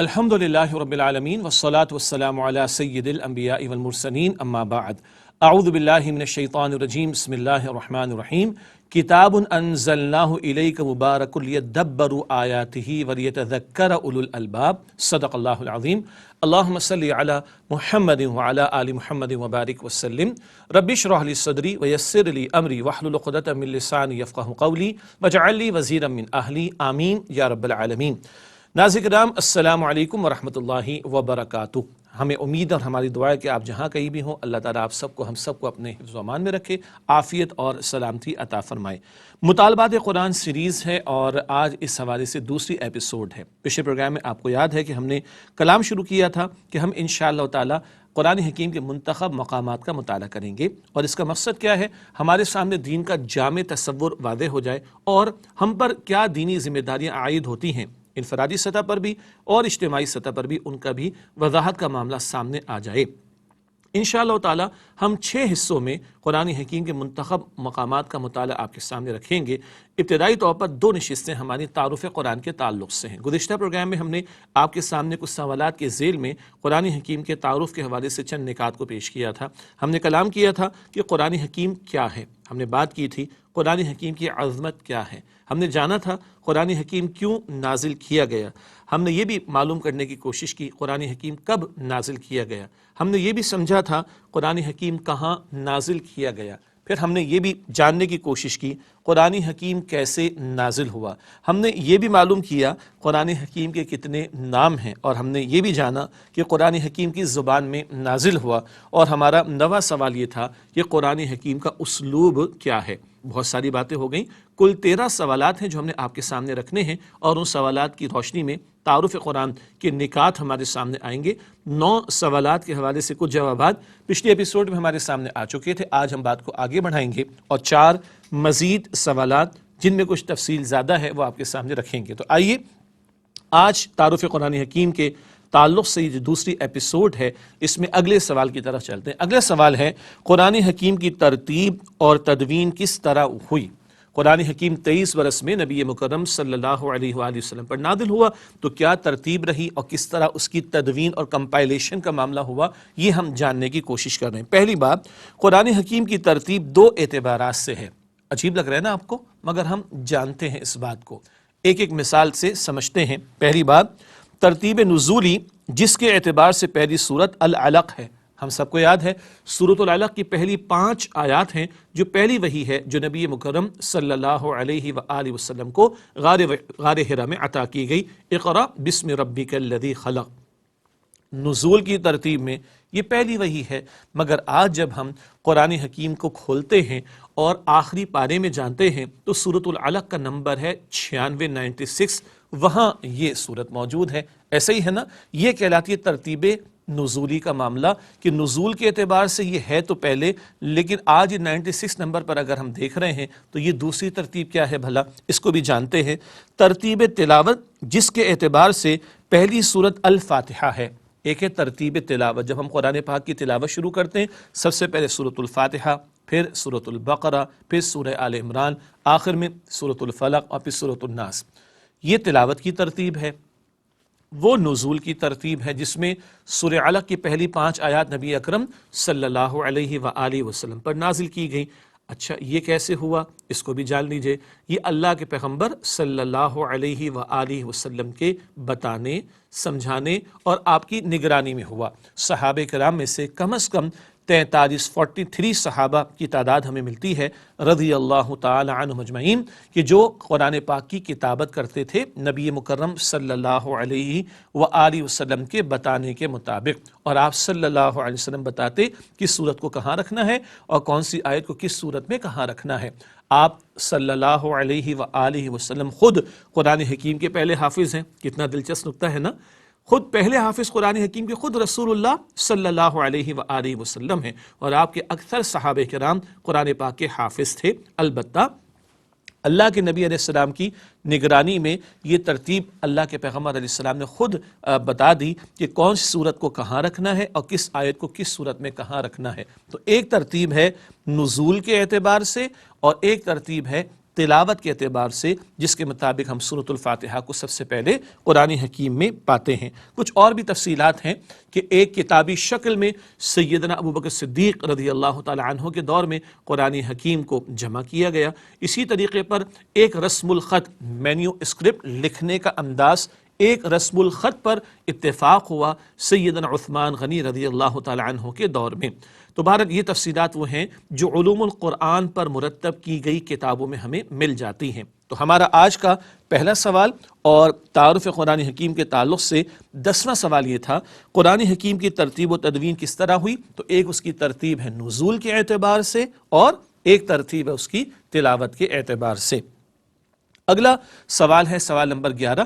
الحمدللہ رب العالمین والصلاة والسلام علی سید الانبیاء والمرسلین اما بعد اعوذ باللہ من الشیطان الرجیم بسم اللہ الرحمن الرحیم کتاب انزلناہ الیک مبارک لیدبروا آیاتہ ولیتذکر اولو الالباب صدق اللہ العظیم اللہم صلی علی محمد وعلی آل محمد وبارک وسلم رب اشرح لی صدری ویسر لی امری واحلل عقدۃ من لسانی یفقہوا قولی واجعل لی وزیرا من اہلی آمین یا رب العالمین۔ ناظرین کرام السلام علیکم ورحمۃ اللہ وبرکاتہ۔ ہمیں امید اور ہماری دعا ہے کہ آپ جہاں کہیں بھی ہوں اللہ تعالیٰ آپ سب کو ہم سب کو اپنے حفظ و امان میں رکھے، عافیت اور سلامتی عطا فرمائے۔ مطالبات قرآن سیریز ہے اور آج اس حوالے سے دوسری ایپیسوڈ ہے۔ پچھلے پروگرام میں آپ کو یاد ہے کہ ہم نے کلام شروع کیا تھا کہ ہم انشاءاللہ تعالیٰ قرآن حکیم کے منتخب مقامات کا مطالعہ کریں گے، اور اس کا مقصد کیا ہے؟ ہمارے سامنے دین کا جامع تصور واضح ہو جائے اور ہم پر کیا دینی ذمہ داریاں عائد ہوتی ہیں، انفرادی سطح پر بھی اور اجتماعی سطح پر بھی ان کا بھی وضاحت کا معاملہ سامنے آ جائے۔ انشاءاللہ تعالی ہم 6 حصوں میں قرآن حکیم کے منتخب مقامات کا مطالعہ آپ کے سامنے رکھیں گے۔ ابتدائی طور پر 2 نشستیں ہماری تعارف قرآن کے تعلق سے ہیں۔ گزشتہ پروگرام میں ہم نے آپ کے سامنے کچھ سوالات کے ذیل میں قرآن حکیم کے تعارف کے حوالے سے چند نکات کو پیش کیا تھا۔ ہم نے کلام کیا تھا کہ قرآن حکیم کیا ہے، ہم نے بات کی تھی قرآن حکیم کی عظمت کیا ہے، ہم نے جانا تھا قرآن حکیم کیوں نازل کیا گیا، ہم نے یہ بھی معلوم کرنے کی کوشش کی قرآن حکیم کب نازل کیا گیا، ہم نے یہ بھی سمجھا تھا قرآن حکیم کہاں نازل کیا گیا، پھر ہم نے یہ بھی جاننے کی کوشش کی قرآن حکیم کیسے نازل ہوا، ہم نے یہ بھی معلوم کیا قرآن حکیم کے کتنے نام ہیں، اور ہم نے یہ بھی جانا کہ قرآن حکیم کی زبان میں نازل ہوا، اور ہمارا نواں سوال یہ تھا کہ قرآن حکیم کا اسلوب کیا ہے۔ بہت ساری باتیں ہو گئیں، کل 13 سوالات ہیں جو ہم نے آپ کے سامنے رکھنے ہیں، اور ان سوالات کی روشنی میں تعارف قرآن کے نکات ہمارے سامنے آئیں گے۔ 9 سوالات کے حوالے سے کچھ جوابات پچھلے ایپیسوڈ میں ہمارے سامنے آ چکے تھے، آج ہم بات کو آگے بڑھائیں گے اور 4 مزید سوالات جن میں کچھ تفصیل زیادہ ہے وہ آپ کے سامنے رکھیں گے۔ تو آئیے آج تعارف قرآن حکیم کے تعلق سے یہ جو دوسری ایپیسوڈ ہے اس میں اگلے سوال کی طرف چلتے ہیں۔ اگلا سوال ہے قرآن حکیم کی ترتیب اور تدوین کس طرح ہوئی؟ قرآن حکیم 23 برس میں نبی مکرم صلی اللہ علیہ وآلہ وسلم پر نازل ہوا، تو کیا ترتیب رہی اور کس طرح اس کی تدوین اور کمپائلیشن کا معاملہ ہوا، یہ ہم جاننے کی کوشش کر رہے ہیں۔ پہلی بات، قرآن حکیم کی ترتیب 2 اعتبارات سے ہے۔ عجیب لگ رہا ہے نا آپ کو، مگر ہم جانتے ہیں اس بات کو، ایک ایک مثال سے سمجھتے ہیں۔ پہلی بات، ترتیب نزولی، جس کے اعتبار سے پہلی سورت العلق ہے۔ ہم سب کو یاد ہے سورۃ العلق کی پہلی 5 آیات ہیں جو پہلی وحی ہے جو نبی مکرم صلی اللہ علیہ وآلہ وسلم کو غار حرا میں عطا کی گئی۔ اقرأ بسم ربک الذی خلق۔ نزول کی ترتیب میں یہ پہلی وحی ہے، مگر آج جب ہم قرآن حکیم کو کھولتے ہیں اور آخری پارے میں جانتے ہیں تو سورۃ العلق کا نمبر ہے 96 وہاں یہ سورت موجود ہے۔ ایسا ہی ہے نا، یہ کہلاتی ہے ترتیب نزولی کا معاملہ کہ نزول کے اعتبار سے یہ ہے تو پہلے، لیکن آج 96 نمبر پر اگر ہم دیکھ رہے ہیں تو یہ دوسری ترتیب کیا ہے بھلا، اس کو بھی جانتے ہیں۔ ترتیب تلاوت، جس کے اعتبار سے پہلی سورت الفاتحہ ہے۔ ایک ہے ترتیب تلاوت، جب ہم قرآن پاک کی تلاوت شروع کرتے ہیں سب سے پہلے سورۃ الفاتحہ، پھر سورۃ البقرہ، پھر سورہ آل عمران، آخر میں سورۃ الفلق اور پھر سورۃ الناس۔ یہ تلاوت کی ترتیب ہے۔ وہ نزول کی ترتیب ہے جس میں سورہ علق کی پہلی 5 آیات نبی اکرم صلی اللہ علیہ وآلہ وسلم پر نازل کی گئی۔ اچھا یہ کیسے ہوا، اس کو بھی جان لیجئے۔ یہ اللہ کے پیغمبر صلی اللہ علیہ وآلہ وسلم کے بتانے، سمجھانے اور آپ کی نگرانی میں ہوا۔ صحابہ کرام میں سے کم از کم 43 صحابہ کی تعداد ہمیں ملتی ہے رضی اللہ تعالی عنہم اجمعین، کہ جو قرآن پاک کی کتابت کرتے تھے نبی مکرم صلی اللہ علیہ وآلہ وسلم کے بتانے کے مطابق، اور آپ صلی اللہ علیہ وسلم بتاتے کس صورت کو کہاں رکھنا ہے اور کون سی آیت کو کس صورت میں کہاں رکھنا ہے۔ آپ صلی اللہ علیہ وآلہ وسلم خود قرآن حکیم کے پہلے حافظ ہیں۔ کتنا دلچسپ نکتہ ہے نا، خود پہلے حافظ قرآن حکیم کے خود رسول اللہ صلی اللہ علیہ وآلہ وسلم ہیں، اور آپ کے اکثر صحابہ کرام قرآن پاک کے حافظ تھے۔ البتہ اللہ کے نبی علیہ السلام کی نگرانی میں یہ ترتیب اللہ کے پیغمبر علیہ السلام نے خود بتا دی کہ کون سی صورت کو کہاں رکھنا ہے اور کس آیت کو کس صورت میں کہاں رکھنا ہے۔ تو ایک ترتیب ہے نزول کے اعتبار سے اور ایک ترتیب ہے تلاوت کے اعتبار سے، جس کے مطابق ہم سورۃ الفاتحہ کو سب سے پہلے قرآن حکیم میں پاتے ہیں۔ کچھ اور بھی تفصیلات ہیں کہ ایک کتابی شکل میں سیدنا ابوبکر صدیق رضی اللہ تعالی عنہ کے دور میں قرآن حکیم کو جمع کیا گیا۔ اسی طریقے پر ایک رسم الخط مینیو اسکرپٹ لکھنے کا انداز، ایک رسم الخط پر اتفاق ہوا سیدنا عثمان غنی رضی اللہ تعالی عنہ کے دور میں۔ تو بہرحال یہ تفصیلات وہ ہیں جو علوم القرآن پر مرتب کی گئی کتابوں میں ہمیں مل جاتی ہیں۔ تو ہمارا آج کا پہلا سوال اور تعارف قرآن حکیم کے تعلق سے 10واں سوال یہ تھا، قرآن حکیم کی ترتیب و تدوین کس طرح ہوئی؟ تو ایک اس کی ترتیب ہے نزول کے اعتبار سے، اور ایک ترتیب ہے اس کی تلاوت کے اعتبار سے۔ اگلا سوال ہے سوال نمبر 11،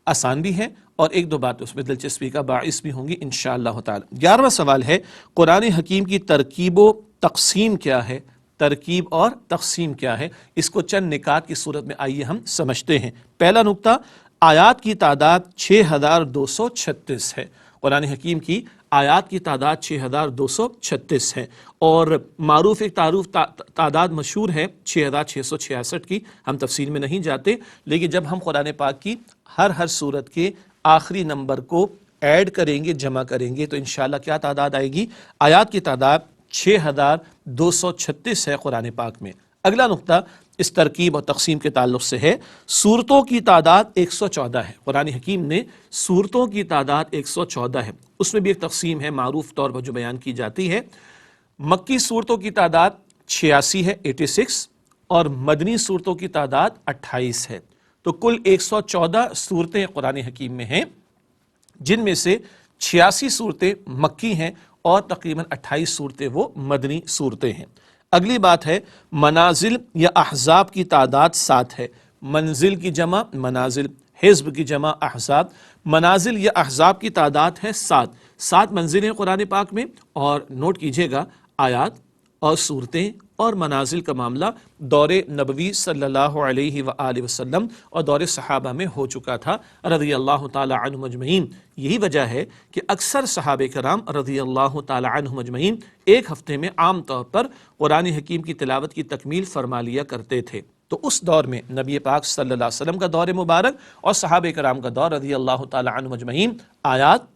آسان بھی ہے اور ایک دو بات اس میں دلچسپی کا باعث بھی ہوں گی انشاءاللہ تعالی۔ 11واں سوال ہے، قرآن حکیم کی ترکیب و تقسیم کیا ہے؟ ترکیب اور تقسیم کیا ہے؟ اس کو چند نکات کی صورت میں آئیے ہم سمجھتے ہیں۔ پہلا نکتہ، آیات کی تعداد 6236 ہے۔ قرآن حکیم کی آیات کی تعداد 6236 ہے، اور معروف ایک تعداد مشہور ہے 6666 کی، ہم تفصیل میں نہیں جاتے، لیکن جب ہم قرآن پاک کی ہر سورت کے آخری نمبر کو ایڈ کریں گے، جمع کریں گے، تو انشاءاللہ کیا تعداد آئے گی؟ آیات کی تعداد 6236 ہے قرآن پاک میں۔ اگلا نقطہ اس ترکیب اور تقسیم کے تعلق سے ہے، سورتوں کی تعداد 114 ہے۔ قرآن حکیم نے سورتوں کی تعداد 114 ہے، اس میں بھی ایک تقسیم ہے معروف طور پر جو بیان کی جاتی ہے۔ مکی صورتوں کی تعداد 86 ہے، 86، اور مدنی صورتوں کی تعداد 28 ہے۔ تو کل 114 صورتیں قرآن حکیم میں ہیں، جن میں سے 86 صورتیں مکی ہیں اور تقریباً 28 صورتیں وہ مدنی صورتیں ہیں۔ اگلی بات ہے، منازل یا احزاب کی تعداد 7 ہے۔ منزل کی جمع منازل، حزب کی جمع احزاب، منازل یا احزاب کی تعداد ہے 7 منزلیں قرآن پاک میں، اور نوٹ کیجئے گا آیات اور صورتیں اور منازل کا معاملہ دور نبوی صلی اللہ علیہ وآلہ وسلم اور دور صحابہ میں ہو چکا تھا رضی اللہ تعالی عنہم اجمعین۔ یہی وجہ ہے کہ اکثر صحابہ کرام رضی اللہ تعالی عنہم اجمعین ایک ہفتے میں عام طور پر قرآن حکیم کی تلاوت کی تکمیل فرما لیا کرتے تھے۔ تو اس دور میں نبی پاک صلی اللہ علیہ وسلم کا دور مبارک اور صحابہ کرام کا دور رضی اللہ تعالی عنہم اجمعین، آیات،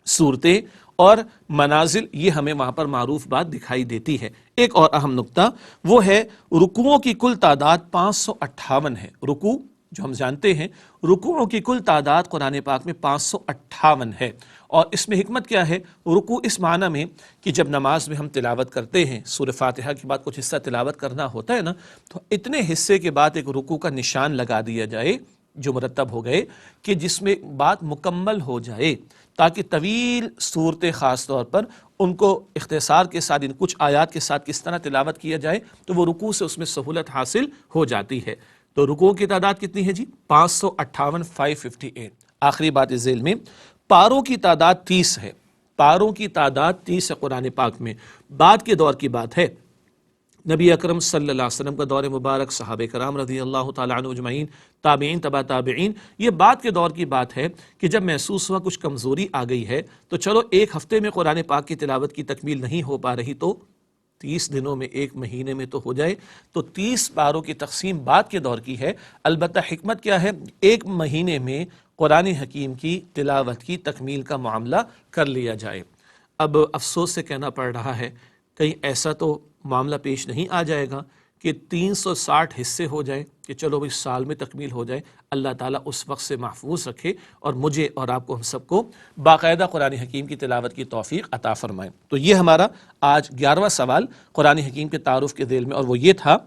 صورتیں اور منازل، یہ ہمیں وہاں پر معروف بات دکھائی دیتی ہے۔ ایک اور اہم نقطہ وہ ہے، رکوعوں کی کل تعداد 558 ہے۔ رکوع جو ہم جانتے ہیں، رکوعوں کی کل تعداد قرآن پاک میں 558 ہے، اور اس میں حکمت کیا ہے؟ رکوع اس معنی میں کہ جب نماز میں ہم تلاوت کرتے ہیں، سورہ فاتحہ کے بعد کچھ حصہ تلاوت کرنا ہوتا ہے نا، تو اتنے حصے کے بعد ایک رکوع کا نشان لگا دیا جائے جو مرتب ہو گئے، کہ جس میں بات مکمل ہو جائے، تاکہ طویل صورتیں خاص طور پر ان کو اختصار کے ساتھ، ان کچھ آیات کے ساتھ کس طرح تلاوت کیا جائے تو وہ رکوع سے اس میں سہولت حاصل ہو جاتی ہے۔ تو رکوع کی تعداد کتنی ہے جی؟ 558، 558۔ آخری بات اس ذیل میں، پاروں کی تعداد 30 ہے۔ پاروں کی تعداد 30 ہے قرآن پاک میں۔ بعد کے دور کی بات ہے، نبی اکرم صلی اللہ علیہ وسلم کا دور مبارک، صحابہ کرام رضی اللہ تعالی عنہ اجمعین، تابعین، تبع تابعین، یہ بعد کے دور کی بات ہے کہ جب محسوس ہوا کچھ کمزوری آ گئی ہے، تو چلو ایک ہفتے میں قرآن پاک کی تلاوت کی تکمیل نہیں ہو پا رہی، تو 30 دنوں میں، ایک مہینے میں تو ہو جائے۔ تو 30 پاروں کی تقسیم بعد کے دور کی ہے۔ البتہ حکمت کیا ہے؟ ایک مہینے میں قرآن حکیم کی تلاوت کی تکمیل کا معاملہ کر لیا جائے۔ اب افسوس سے کہنا پڑ رہا ہے، کہیں ایسا تو معاملہ پیش نہیں آ جائے گا کہ 360 حصے ہو جائے کہ چلو بھائی سال میں تکمیل ہو جائے۔ اللہ تعالیٰ اس وقت سے محفوظ رکھے اور مجھے اور آپ کو، ہم سب کو باقاعدہ قرآن حکیم کی تلاوت کی توفیق عطا فرمائے۔ تو یہ ہمارا آج 11واں سوال قرآن حکیم کے تعارف کے ذیل میں، اور وہ یہ تھا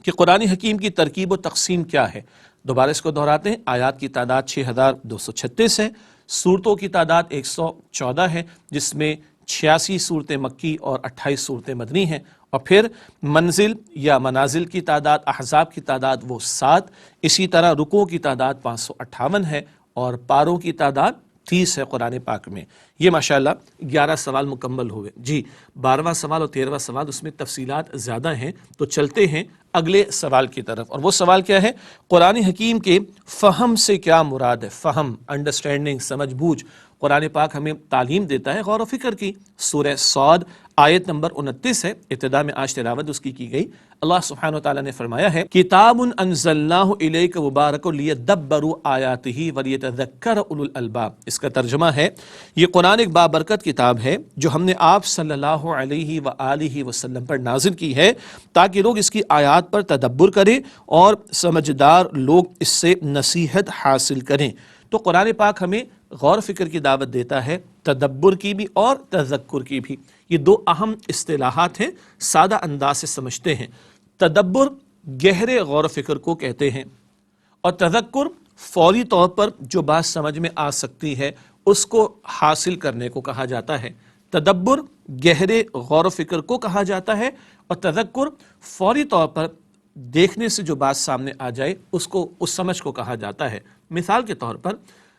کہ قرآن حکیم کی ترکیب و تقسیم کیا ہے؟ دوبارہ اس کو دہراتے ہیں، آیات کی تعداد 6236 ہے، صورتوں کی تعداد 114 ہے، جس میں 86 صورتیں مکی اور 28 صورتیں مدنی ہیں، اور پھر منزل یا منازل کی تعداد، احزاب کی تعداد وہ 7، اسی طرح رکوع کی تعداد 558 ہے، اور پاروں کی تعداد 30 ہے قرآن پاک میں۔ یہ ماشاءاللہ 11 سوال مکمل ہوئے۔ جی 12واں سوال اور 13واں سوال، اس میں تفصیلات زیادہ ہیں، تو چلتے ہیں اگلے سوال کی طرف، اور وہ سوال کیا ہے؟ قرآن حکیم کے فہم سے کیا مراد ہے؟ فہم، انڈرسٹینڈنگ، سمجھ بوجھ۔ قرآن پاک ہمیں تعلیم دیتا ہے غور و فکر کی۔ سورہ صاد آیت نمبر 29 ہے، ابتدا میں آج تلاوت اس کی گئی۔ اللہ سبحانہ و تعالیٰ نے فرمایا ہے کتاب انزلناہ الیک مبارک لیدبروا آیاتہ ولیتذکر اولو الالباب۔ اس کا ترجمہ ہے یہ قرآن ایک بابرکت کتاب ہے جو ہم نے آپ صلی اللہ علیہ وآلہ وسلم پر نازل کی ہے تاکہ لوگ اس کی آیات پر تدبر کریں اور سمجھدار لوگ اس سے نصیحت حاصل کریں۔ تو قرآن پاک ہمیں غور فکر کی دعوت دیتا ہے، تدبر کی بھی اور تذکر کی بھی۔ یہ دو اہم اصطلاحات ہیں، سادہ انداز سے سمجھتے ہیں۔ تدبر گہرے غور و فکر کو کہتے ہیں، اور تذکر فوری طور پر جو بات سمجھ میں آ سکتی ہے اس کو حاصل کرنے کو کہا جاتا ہے۔ تدبر گہرے غور و فکر کو کہا جاتا ہے، اور تذکر فوری طور پر دیکھنے سے جو بات سامنے آ جائے اس سمجھ کو کہا جاتا ہے۔ مثال کے طور پر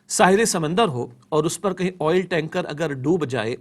ساحل سمندر ہو اور اس پر کہیں آئل ٹینکر اگر ڈوب جائے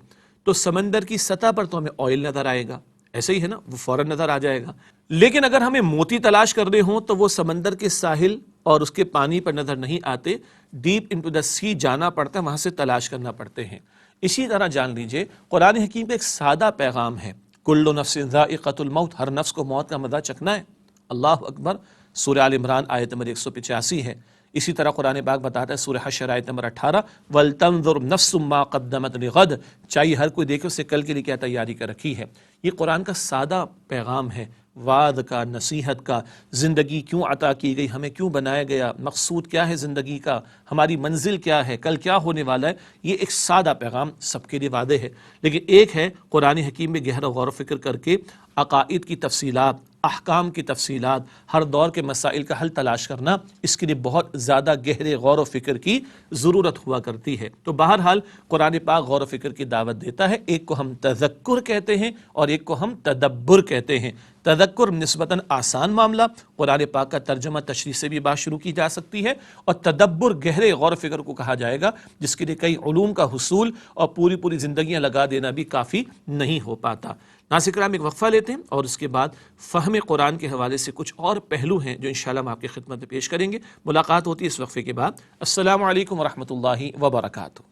تو سمندر کی سطح پر تو ہمیں آئل نظر آئے گا، ایسے ہی ہے نا، وہ فوراً نظر آ جائے گا۔ لیکن اگر ہمیں موتی تلاش کرنے ہوں تو وہ سمندر کے ساحل اور اس کے پانی پر نظر نہیں آتے، ڈیپ انٹو دا سی جانا پڑتا ہے، وہاں سے تلاش کرنا پڑتے ہیں۔ اسی طرح جان لیجئے قرآن حکیم کا ایک سادہ پیغام ہے، کل نفس ذائقۃ الموت، ہر نفس کو موت کا مزہ چکھنا ہے۔ اللہ اکبر، سورہ آل عمران آیت نمبر 185 ہے۔ اسی طرح قرآن پاک بتاتا ہے سورہ حشر آیت نمبر 18 وَلْتَنظُرْ نَفْسٌ مَا قَدَّمَتْ لِغَدٍ، چاہیے ہر کوئی دیکھے اس سے کل کے لیے کیا تیاری کر رکھی ہے۔ یہ قرآن کا سادہ پیغام ہے، وعد کا، نصیحت کا، زندگی کیوں عطا کی گئی، ہمیں کیوں بنایا گیا، مقصود کیا ہے زندگی کا، ہماری منزل کیا ہے، کل کیا ہونے والا ہے۔ یہ ایک سادہ پیغام سب کے لیے واضح ہے، لیکن ایک ہے قرآن حکیم میں گہرا غور و فکر کر کے عقائد کی تفصیلات، احکام کی تفصیلات، ہر دور کے مسائل کا حل تلاش کرنا، اس کے لیے بہت زیادہ گہرے غور و فکر کی ضرورت ہوا کرتی ہے۔ تو بہرحال قرآن پاک غور و فکر کی دعوت دیتا ہے، ایک کو ہم تذکر کہتے ہیں اور ایک کو ہم تدبر کہتے ہیں۔ تذکر نسبتاً آسان معاملہ، قرآن پاک کا ترجمہ تشریح سے بھی بات شروع کی جا سکتی ہے، اور تدبر گہرے غور و فکر کو کہا جائے گا جس کے لیے کئی علوم کا حصول اور پوری زندگیاں لگا دینا بھی کافی نہیں ہو پاتا۔ ناظرین کرام، ایک وقفہ لیتے ہیں اور اس کے بعد فہم قرآن کے حوالے سے کچھ اور پہلو ہیں جو انشاءاللہ ہم آپ کی خدمت میں پیش کریں گے۔ ملاقات ہوتی ہے اس وقفے کے بعد۔ السلام علیکم ورحمۃ اللہ وبرکاتہ۔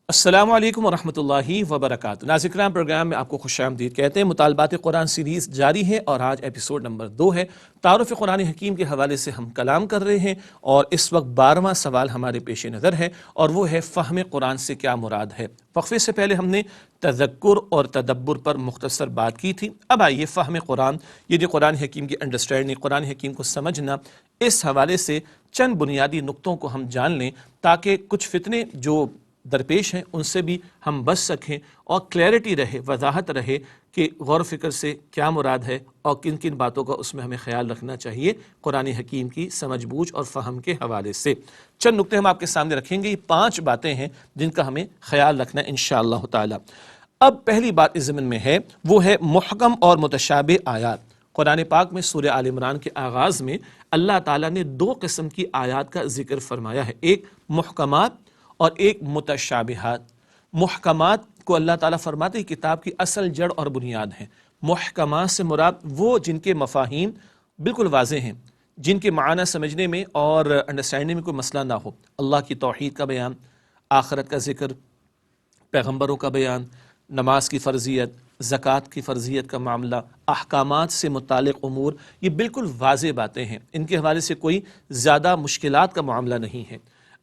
السلام علیکم ورحمۃ اللہ وبرکاتہ۔ ناظرین کرام، پروگرام میں آپ کو خوش آمدید کہتے ہیں۔ مطالبات قرآن سیریز جاری ہے اور آج ایپیسوڈ نمبر 2 ہے۔ تعارف قرآن حکیم کے حوالے سے ہم کلام کر رہے ہیں اور اس وقت 12واں سوال ہمارے پیش نظر ہے، اور وہ ہے فہم قرآن سے کیا مراد ہے۔ وقفے سے پہلے ہم نے تذکر اور تدبر پر مختصر بات کی تھی۔ اب آئیے فہم قرآن، یہ جو قرآن حکیم کی انڈرسٹینڈنگ، قرآن حکیم کو سمجھنا، اس حوالے سے چند بنیادی نقطوں کو ہم جان لیں تاکہ کچھ فتنے جو درپیش ہیں ان سے بھی ہم بچ سکیں اور کلیئرٹی رہے، وضاحت رہے کہ غور و فکر سے کیا مراد ہے اور کن کن باتوں کا اس میں ہمیں خیال رکھنا چاہیے قرآن حکیم کی سمجھ بوجھ اور فہم کے حوالے سے۔ چند نقطے ہم آپ کے سامنے رکھیں گے، یہ 5 باتیں ہیں جن کا ہمیں خیال رکھنا ہے انشاءاللہ تعالی۔ اب پہلی بات اس ضمن میں ہے، وہ ہے محکم اور متشابہ آیات۔ قرآن پاک میں سورہ آل عمران کے آغاز میں اللہ تعالیٰ نے 2 قسم کی آیات کا ذکر فرمایا ہے، ایک محکمات اور ایک متشابہات۔ محکمات کو اللہ تعالیٰ فرماتے ہیں کتاب کی اصل جڑ اور بنیاد ہیں۔ محکمات سے مراد وہ جن کے مفاہیم بالکل واضح ہیں، جن کے معنی سمجھنے میں اور انڈرسٹینڈنگ میں کوئی مسئلہ نہ ہو۔ اللہ کی توحید کا بیان، آخرت کا ذکر، پیغمبروں کا بیان، نماز کی فرضیت، زکوٰۃ کی فرضیت کا معاملہ، احکامات سے متعلق امور، یہ بالکل واضح باتیں ہیں، ان کے حوالے سے کوئی زیادہ مشکلات کا معاملہ نہیں ہے۔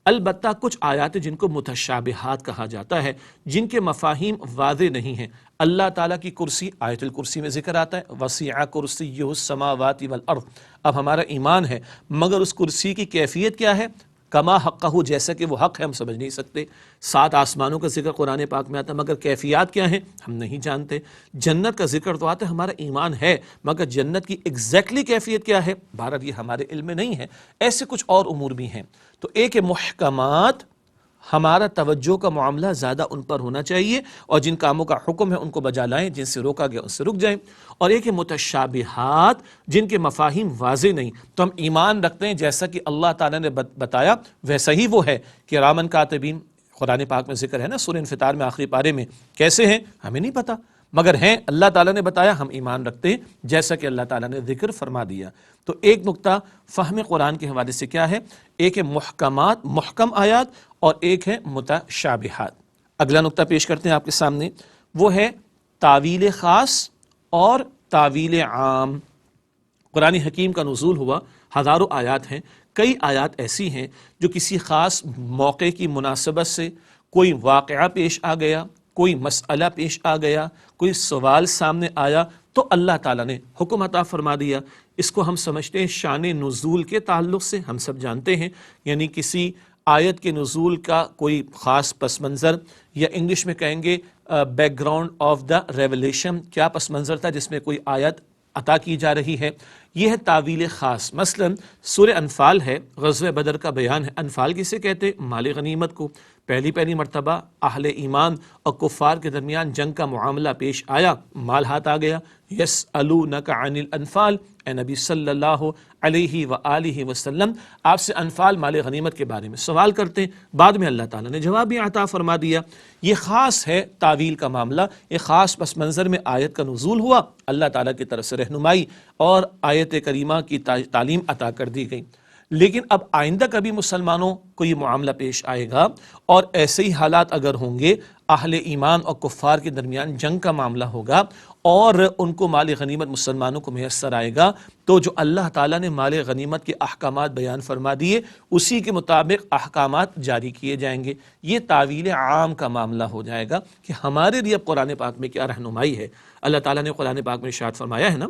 البتہ کچھ آیات جن کو متشابہات کہا جاتا ہے، جن کے مفاہیم واضح نہیں ہیں۔ اللہ تعالیٰ کی کرسی، آیت الکرسی میں ذکر آتا ہے وسیع کرسیہ السماوات والارض۔ اب ہمارا ایمان ہے، مگر اس کرسی کی کیفیت کیا ہے؟ کما حقہ، جیسا کہ وہ حق ہے ہم سمجھ نہیں سکتے۔ 7 آسمانوں کا ذکر قرآن پاک میں آتا ہے مگر کیفیات کیا ہیں ہم نہیں جانتے۔ جنت کا ذکر تو آتا ہے، ہمارا ایمان ہے، مگر جنت کی ایگزیکٹلی کیفیت کیا ہے بہرحال یہ ہمارے علم میں نہیں ہے۔ ایسے کچھ اور امور بھی ہیں۔ تو ایک محکمات، ہمارا توجہ کا معاملہ زیادہ ان پر ہونا چاہیے اور جن کاموں کا حکم ہے ان کو بجا لائیں، جن سے روکا گیا ان سے رک جائیں۔ اور ایک متشابہات، جن کے مفاہیم واضح نہیں، تو ہم ایمان رکھتے ہیں جیسا کہ اللہ تعالیٰ نے بتایا ویسا ہی وہ ہے۔ کرامن کاتبین قرآن پاک میں ذکر ہے نا، سورہ انفطار میں آخری پارے میں، کیسے ہیں ہمیں نہیں پتا، مگر ہیں اللہ تعالیٰ نے بتایا ہم ایمان رکھتے ہیں جیسا کہ اللہ تعالیٰ نے ذکر فرما دیا۔ تو ایک نقطہ فہم قرآن کے حوالے سے کیا ہے، ایک ہے محکم آیات اور ایک ہے متشابہات۔ اگلا نقطہ پیش کرتے ہیں آپ کے سامنے، وہ ہے تاویل خاص اور تاویل عام۔ قرآن حکیم کا نزول ہوا، ہزاروں آیات ہیں، کئی آیات ایسی ہیں جو کسی خاص موقع کی مناسبت سے کوئی واقعہ پیش آ گیا، کوئی مسئلہ پیش آ گیا، کوئی سوال سامنے آیا تو اللہ تعالیٰ نے حکم عطا فرما دیا۔ اس کو ہم سمجھتے ہیں شان نزول کے تعلق سے، ہم سب جانتے ہیں، یعنی کسی آیت کے نزول کا کوئی خاص پس منظر، یا انگلش میں کہیں گے back ground of the revelation, کیا پس منظر تھا جس میں کوئی آیت عطا کی جا رہی ہے، یہ ہے تاویل خاص۔ مثلا سورہ انفال ہے، غزوہ بدر کا بیان ہے۔ انفال کسے کہتے؟ مال غنیمت کو۔ پہلی مرتبہ اہل ایمان اور کفار کے درمیان جنگ کا معاملہ پیش آیا، مال ہاتھ آ گیا۔ یسألونک عن الانفال، اے نبی صلی اللہ علیہ وآلہ وسلم آپ سے انفال مال غنیمت کے بارے میں سوال کرتے ہیں، بعد میں اللہ تعالیٰ نے جواب بھی عطا فرما دیا۔ یہ خاص ہے تاویل کا معاملہ، یہ خاص پس منظر میں آیت کا نزول ہوا، اللہ تعالیٰ کی طرف سے رہنمائی اور آیت کریمہ کی تعلیم عطا کر دی گئی۔ لیکن اب آئندہ کبھی مسلمانوں کو یہ معاملہ پیش آئے گا اور ایسے ہی حالات اگر ہوں گے، اہل ایمان اور کفار کے درمیان جنگ کا معاملہ ہوگا اور ان کو مال غنیمت مسلمانوں کو میسر آئے گا، تو جو اللہ تعالیٰ نے مال غنیمت کے احکامات بیان فرما دیے اسی کے مطابق احکامات جاری کیے جائیں گے۔ یہ تاویل عام کا معاملہ ہو جائے گا کہ ہمارے لیے اب قرآن پاک میں کیا رہنمائی ہے۔ اللہ تعالیٰ نے قرآن پاک میں ارشاد فرمایا ہے نا،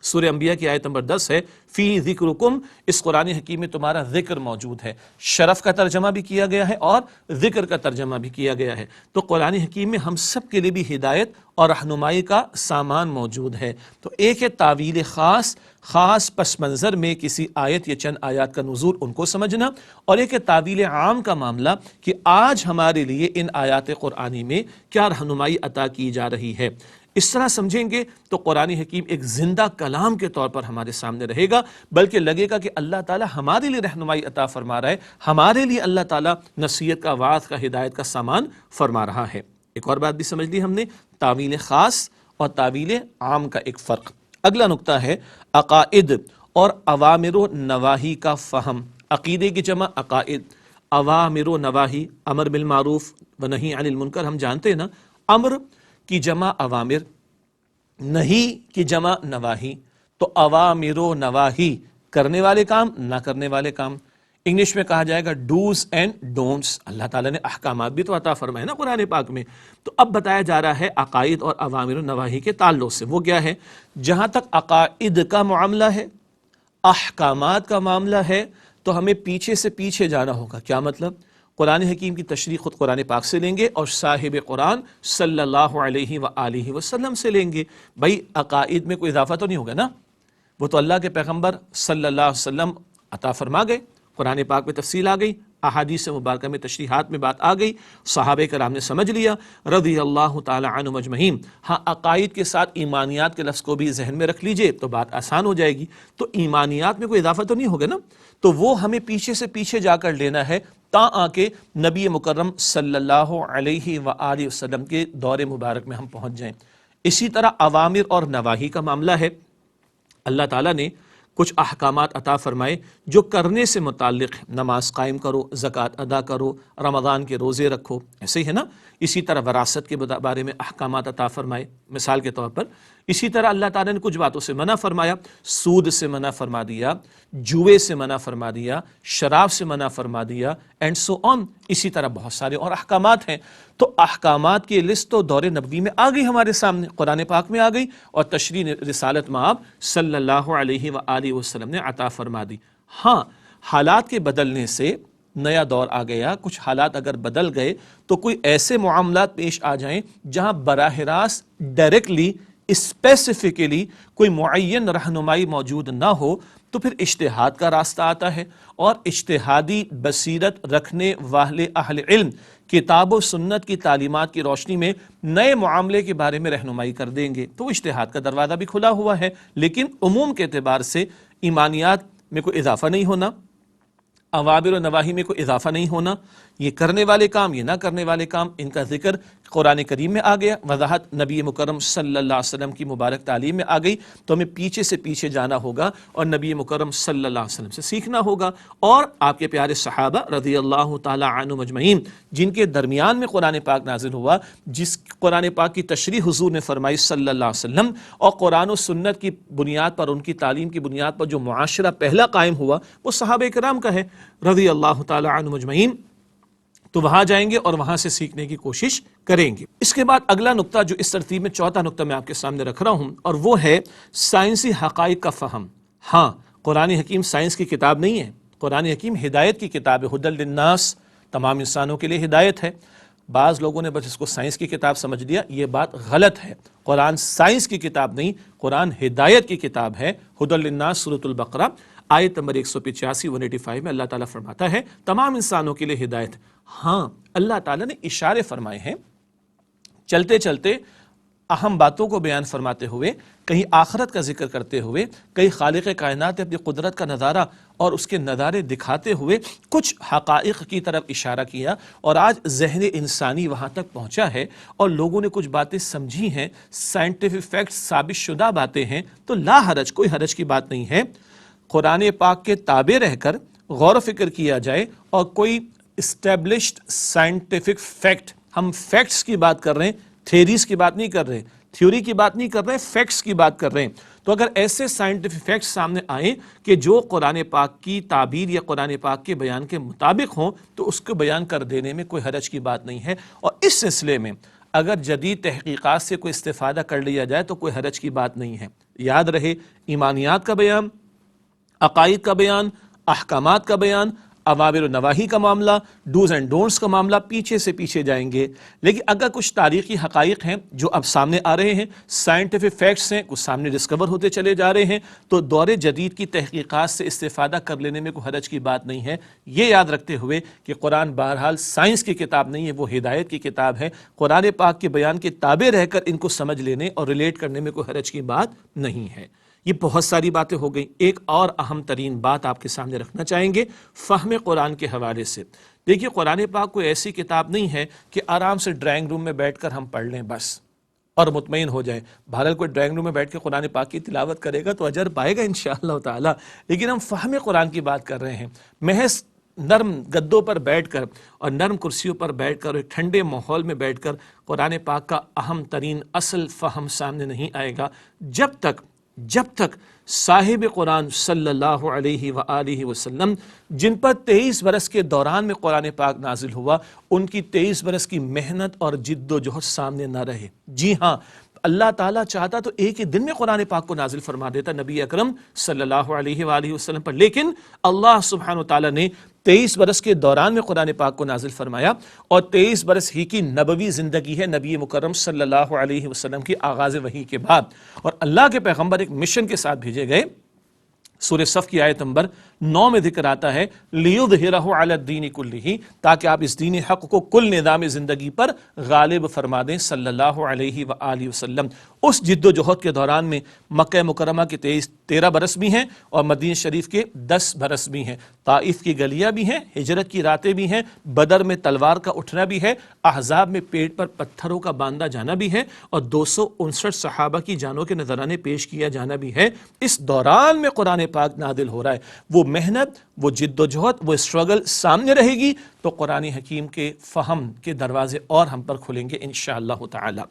سورہ انبیاء کی آیت نمبر 10 ہے، فی ذکرکم، اس قرآن حکیم میں تمہارا ذکر موجود ہے۔ شرف کا ترجمہ بھی کیا گیا ہے اور ذکر کا ترجمہ بھی کیا گیا ہے۔ تو قرآن حکیم میں ہم سب کے لیے بھی ہدایت اور رہنمائی کا سامان موجود ہے۔ تو ایک ہے تاویل خاص پس منظر میں کسی آیت یا چند آیات کا نزول ان کو سمجھنا، اور ایک ہے تاویل عام کا معاملہ کہ آج ہمارے لیے ان آیات قرآنی میں کیا رہنمائی عطا کی جا رہی ہے۔ اس طرح سمجھیں گے تو قرآن حکیم ایک زندہ کلام کے طور پر ہمارے سامنے رہے گا، بلکہ لگے گا کہ اللہ تعالیٰ ہمارے لیے رہنمائی عطا فرما رہا ہے، ہمارے لیے اللہ تعالیٰ نصیحت کا، وعظ کا، ہدایت کا سامان فرما رہا ہے۔ ایک اور بات بھی سمجھ لی ہم نے، تاویل خاص اور تاویل عام کا ایک فرق۔ اگلا نقطہ ہے عقائد اور اوامر و نواہی کا فہم۔ عقیدے کی جمع عقائد، اوامر و نواہی، امر بالمعروف و نہی عن المنکر، ہم جانتے ہیں نا، امر کی جمع اوامر، نہی کی جمع نواہی۔ تو اوامر و نواہی، کرنے والے کام، نہ کرنے والے کام۔ انگلش میں کہا جائے گا ڈوز اینڈ ڈونٹس۔ اللہ تعالیٰ نے احکامات بھی تو عطا فرمائے نا قرآن پاک میں۔ تو اب بتایا جا رہا ہے عقائد اور اوامر و نواہی کے تعلق سے، وہ کیا ہے؟ جہاں تک عقائد کا معاملہ ہے، احکامات کا معاملہ ہے، تو ہمیں پیچھے سے پیچھے جانا ہوگا۔ کیا مطلب؟ قرآن حکیم کی تشریح خود قرآن پاک سے لیں گے اور صاحب قرآن صلی اللہ علیہ وآلہ وسلم سے لیں گے۔ بھائی عقائد میں کوئی اضافہ تو نہیں ہوگا نا، وہ تو اللہ کے پیغمبر صلی اللہ علیہ وسلم عطا فرما گئے، قرآن پاک میں تفصیل آ گئی، احادیث مبارکہ میں تشریحات میں بات آ گئی، صحابہ کرام نے سمجھ لیا رضی اللہ تعالی عنہم اجمعین۔ ہاں عقائد کے ساتھ ایمانیات کے لفظ کو بھی ذہن میں رکھ لیجئے تو بات آسان ہو جائے گی۔ تو ایمانیات میں کوئی اضافہ تو نہیں ہوگا نا، تو وہ ہمیں پیچھے سے پیچھے جا کر لینا ہے تا آ کے نبی مکرم صلی اللہ علیہ وآلہ وسلم کے دور مبارک میں ہم پہنچ جائیں۔ اسی طرح اوامر اور نواہی کا معاملہ ہے، اللہ تعالیٰ نے کچھ احکامات عطا فرمائے جو کرنے سے متعلق، نماز قائم کرو، زکوٰۃ ادا کرو، رمضان کے روزے رکھو، ایسے ہی ہے نا۔ اسی طرح وراثت کے بارے میں احکامات عطا فرمائے، مثال کے طور پر۔ اسی طرح اللہ تعالیٰ نے کچھ باتوں سے منع فرمایا، سود سے منع فرما دیا، جوئے سے منع فرما دیا، شراب سے منع فرما دیا، اینڈ سو آن۔ اسی طرح بہت سارے اور احکامات ہیں۔ تو احکامات کی لسٹ تو دور نبوی میں آ گئی، ہمارے سامنے قرآن پاک میں آ گئی، اور تشریح رسالت مآب صلی اللہ علیہ وآلہ وسلم نے عطا فرما دی۔ ہاں حالات کے بدلنے سے نیا دور آ گیا، کچھ حالات اگر بدل گئے تو کوئی ایسے معاملات پیش آ جائیں جہاں براہ راست ڈائریکٹلی اسپیسیفکلی کوئی معین رہنمائی موجود نہ ہو، تو پھر اجتہاد کا راستہ آتا ہے، اور اجتہادی بصیرت رکھنے والے اہل علم کتاب و سنت کی تعلیمات کی روشنی میں نئے معاملے کے بارے میں رہنمائی کر دیں گے، تو اجتہاد کا دروازہ بھی کھلا ہوا ہے۔ لیکن عموم کے اعتبار سے ایمانیات میں کوئی اضافہ نہیں ہونا، اوامر و نواہی میں کوئی اضافہ نہیں ہونا، یہ کرنے والے کام، یہ نہ کرنے والے کام، ان کا ذکر قرآن کریم میں آ گیا، وضاحت نبی مکرم صلی اللہ علیہ وسلم کی مبارک تعلیم میں آ گئی، تو ہمیں پیچھے سے پیچھے جانا ہوگا اور نبی مکرم صلی اللہ علیہ وسلم سے سیکھنا ہوگا، اور آپ کے پیارے صحابہ رضی اللہ تعالی عنہم اجمعین جن کے درمیان میں قرآن پاک نازل ہوا، جس قرآن پاک کی تشریح حضور نے فرمائی صلی اللہ علیہ وسلم، اور قرآن و سنت کی بنیاد پر، ان کی تعلیم کی بنیاد پر جو معاشرہ پہلا قائم ہوا وہ صحابہ کرام کا ہے رضی اللہ تعالی عنہم اجمعین۔ تو وہاں جائیں گے اور وہاں سے سیکھنے کی کوشش کریں گے۔ اس کے بعد اگلا نقطہ جو اس ترتیب میں چوتھا نقطہ میں آپ کے سامنے رکھ رہا ہوں، اور وہ ہے سائنسی حقائق کا فہم۔ ہاں، قرآن حکیم سائنس کی کتاب نہیں ہے، قرآن حکیم ہدایت کی کتاب ہے، ھدی للناس، تمام انسانوں کے لیے ہدایت ہے۔ بعض لوگوں نے بس اس کو سائنس کی کتاب سمجھ لیا، یہ بات غلط ہے۔ قرآن سائنس کی کتاب نہیں، قرآن ہدایت کی کتاب ہے۔ ھدی للناس سورۃ البقرہ آیت نمبر 185 185 میں اللہ تعالیٰ فرماتا ہے تمام انسانوں کے لیے ہدایت۔ ہاں، اللہ تعالیٰ نے اشارے فرمائے ہیں، چلتے چلتے اہم باتوں کو بیان فرماتے ہوئے، کہیں آخرت کا ذکر کرتے ہوئے، کہیں خالق کائنات اپنی قدرت کا نظارہ اور اس کے نظارے دکھاتے ہوئے کچھ حقائق کی طرف اشارہ کیا، اور آج ذہن انسانی وہاں تک پہنچا ہے اور لوگوں نے کچھ باتیں سمجھی ہیں، سائنٹیفک فیکٹ ثابت شدہ باتیں ہیں، تو لا حرج، کوئی حرج کی بات نہیں ہے، قرآن پاک کے تابع رہ کر غور و فکر کیا جائے، اور کوئی اسٹیبلشڈ سائنٹیفک فیکٹ، ہم فیکٹس کی بات کر رہے ہیں، تھیریز کی بات نہیں کر رہے، تھیوری کی بات نہیں کر رہے، فیکٹس کی بات کر رہے ہیں۔ تو اگر ایسے سائنٹیفک فیکٹس سامنے آئیں کہ جو قرآن پاک کی تعبیر یا قرآن پاک کے بیان کے مطابق ہوں، تو اس کو بیان کر دینے میں کوئی حرج کی بات نہیں ہے، اور اس سلسلے میں اگر جدید تحقیقات سے کوئی استفادہ کر لیا جائے تو کوئی حرج کی بات نہیں ہے۔ یاد رہے، ایمانیات کا بیان، عقائد کا بیان، احکامات کا بیان، اوامر و نواہی کا معاملہ، ڈوز اینڈ ڈونٹس کا معاملہ، پیچھے سے پیچھے جائیں گے۔ لیکن اگر کچھ تاریخی حقائق ہیں جو اب سامنے آ رہے ہیں، سائنٹیفک فیکٹس ہیں، کچھ سامنے ڈسکور ہوتے چلے جا رہے ہیں، تو دور جدید کی تحقیقات سے استفادہ کر لینے میں کوئی حرج کی بات نہیں ہے۔ یہ یاد رکھتے ہوئے کہ قرآن بہرحال سائنس کی کتاب نہیں ہے، وہ ہدایت کی کتاب ہے، قرآن پاک کے بیان کے تابع رہ کر ان کو سمجھ لینے اور ریلیٹ کرنے میں کوئی حرج کی بات نہیں ہے۔ یہ بہت ساری باتیں ہو گئیں، ایک اور اہم ترین بات آپ کے سامنے رکھنا چاہیں گے فہم قرآن کے حوالے سے۔ دیکھیے، قرآن پاک کوئی ایسی کتاب نہیں ہے کہ آرام سے ڈرائنگ روم میں بیٹھ کر ہم پڑھ لیں بس اور مطمئن ہو جائیں۔ بہرحال کوئی ڈرائنگ روم میں بیٹھ کے قرآن پاک کی تلاوت کرے گا تو اجر پائے گا انشاءاللہ تعالی، لیکن ہم فہم قرآن کی بات کر رہے ہیں۔ محض نرم گدوں پر بیٹھ کر اور نرم کرسیوں پر بیٹھ کر اور ایک ٹھنڈے ماحول میں بیٹھ کر قرآن پاک کا اہم ترین اصل فہم سامنے نہیں آئے گا جب تک صاحب قرآن صلی اللہ علیہ وآلہ وسلم، جن پر 23 برس کے دوران میں قرآن پاک نازل ہوا، ان کی 23 برس کی محنت اور جد و جہد سامنے نہ رہے۔ جی ہاں، اللہ تعالیٰ چاہتا تو ایک ہی دن میں قرآن پاک کو نازل فرما دیتا نبی اکرم صلی اللہ علیہ وآلہ وسلم پر، لیکن اللہ سبحانہ وتعالیٰ نے 23 برس کے دوران میں قرآن پاک کو نازل فرمایا، اور 23 برس ہی کی نبوی زندگی ہے نبی مکرم صلی اللہ علیہ وسلم کی آغاز وحی کے بعد، اور اللہ کے پیغمبر ایک مشن کے ساتھ بھیجے گئے۔ سورہ صف کی آیت نمبر 9 میں ذکر آتا ہے لِيُظْهِرَهُ عَلَى الدِّينِ كُلِّهِ، تاکہ آپ اس دین حق کو کل نظام زندگی پر غالب فرما دیں صلی اللہ علیہ وآلہ وسلم۔ اس جد و جہد کے دوران میں مکہ مکرمہ کے 13 برس بھی ہیں اور مدینہ شریف کے 10 برس بھی ہیں، طائف کی گلیاں بھی ہیں، ہجرت کی راتیں بھی ہیں، بدر میں تلوار کا اٹھنا بھی ہے، احزاب میں پیٹ پر پتھروں کا باندھا جانا بھی ہے، اور 259 صحابہ کی جانوں کے نذرانے پیش کیا جانا بھی ہے۔ اس دوران میں قرآن پاک نازل ہو رہا ہے، وہ محنت، وہ جد و جہد، وہ اسٹرگل سامنے رہے گی تو قرآن حکیم کے فہم کے دروازے اور ہم پر کھلیں گے انشاءاللہ تعالی۔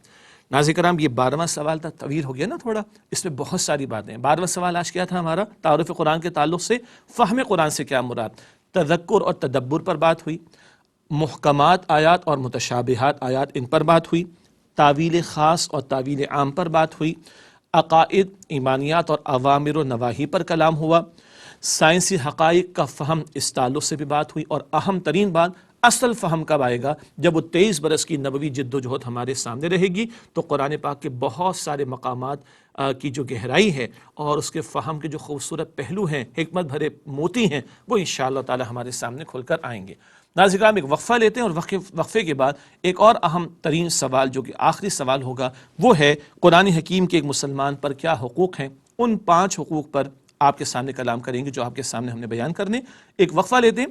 ناظرین کرام، یہ 12واں سوال تھا، طویل ہو گیا نا تھوڑا، اس میں بہت ساری باتیں ہیں۔ 12واں سوال آج کیا تھا ہمارا؟ تعارف قرآن کے تعلق سے فہم قرآن سے کیا مراد؟ تذکر اور تدبر پر بات ہوئی، محکمات آیات اور متشابہات آیات ان پر بات ہوئی، تعویل خاص اور تعویل عام پر بات ہوئی، عقائد، ایمانیات اور اوامر و نواہی پر کلام ہوا، سائنسی حقائق کا فہم اس تعلق سے بھی بات ہوئی، اور اہم ترین بات، اصل فہم کب آئے گا؟ جب وہ 23 برس کی نبوی جد و جہد ہمارے سامنے رہے گی تو قرآن پاک کے بہت سارے مقامات کی جو گہرائی ہے اور اس کے فہم کے جو خوبصورت پہلو ہیں، حکمت بھرے موتی ہیں، وہ انشاءاللہ تعالی ہمارے سامنے کھل کر آئیں گے۔ ناظرین کرام، ایک وقفہ لیتے ہیں، اور وقفے کے بعد ایک اور اہم ترین سوال جو کہ آخری سوال ہوگا وہ ہے قرآن حکیم کے ایک مسلمان پر کیا حقوق ہیں۔ ان 5 حقوق پر آپ کے سامنے کلام کریں گے جو آپ کے سامنے ہم نے بیان کرنے۔ ایک وقفہ لیتے ہیں،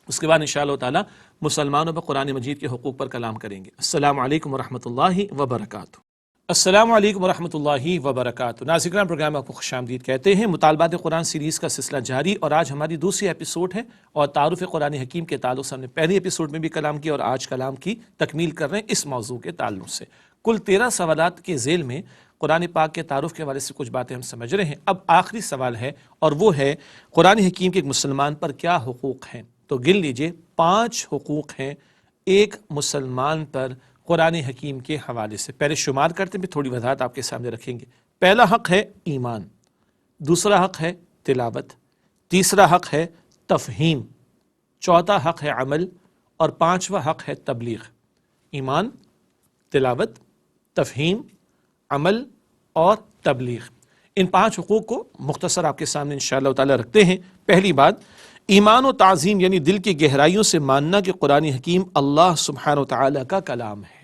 اس کے بعد انشاءاللہ تعالی مسلمانوں پر قرآن مجید کے حقوق پر کلام کریں گے۔ السلام علیکم ورحمۃ اللہ وبرکاتہ۔ السلام علیکم ورحمۃ اللہ وبرکاتہ۔ ناظرین کرام، پروگرام آپ کو خوش آمدید کہتے ہیں۔ مطالبات قرآن سیریز کا سلسلہ جاری، اور آج ہماری دوسری ایپیسوڈ ہے، اور تعارف قرآن حکیم کے تعلق سے ہم نے پہلی ایپیسوڈ میں بھی کلام کیا، اور آج کلام کی تکمیل کر رہے ہیں اس موضوع کے تعلق سے۔ کل 13 سوالات کے ذیل میں قرآن پاک کے تعارف کے حوالے سے کچھ باتیں ہم سمجھ رہے ہیں۔ اب آخری سوال ہے، اور وہ ہے قرآن حکیم کے ایک مسلمان پر کیا حقوق ہیں؟ تو گن لیجئے 5 حقوق ہیں ایک مسلمان پر قرآن حکیم کے حوالے سے۔ پہلے شمار کرتے ہیں، تھوڑی وضاحت آپ کے سامنے رکھیں گے۔ پہلا حق ہے ایمان، دوسرا حق ہے تلاوت، تیسرا حق ہے تفہیم، چوتھا حق ہے عمل، اور 5واں حق ہے تبلیغ۔ ایمان، تلاوت، تفہیم، عمل اور تبلیغ، ان 5 حقوق کو مختصر آپ کے سامنے انشاءاللہ تعالی رکھتے ہیں۔ پہلی بات، ایمان و تعظیم، یعنی دل کی گہرائیوں سے ماننا کہ قرآن حکیم اللہ سبحانہ و تعالی کا کلام ہے۔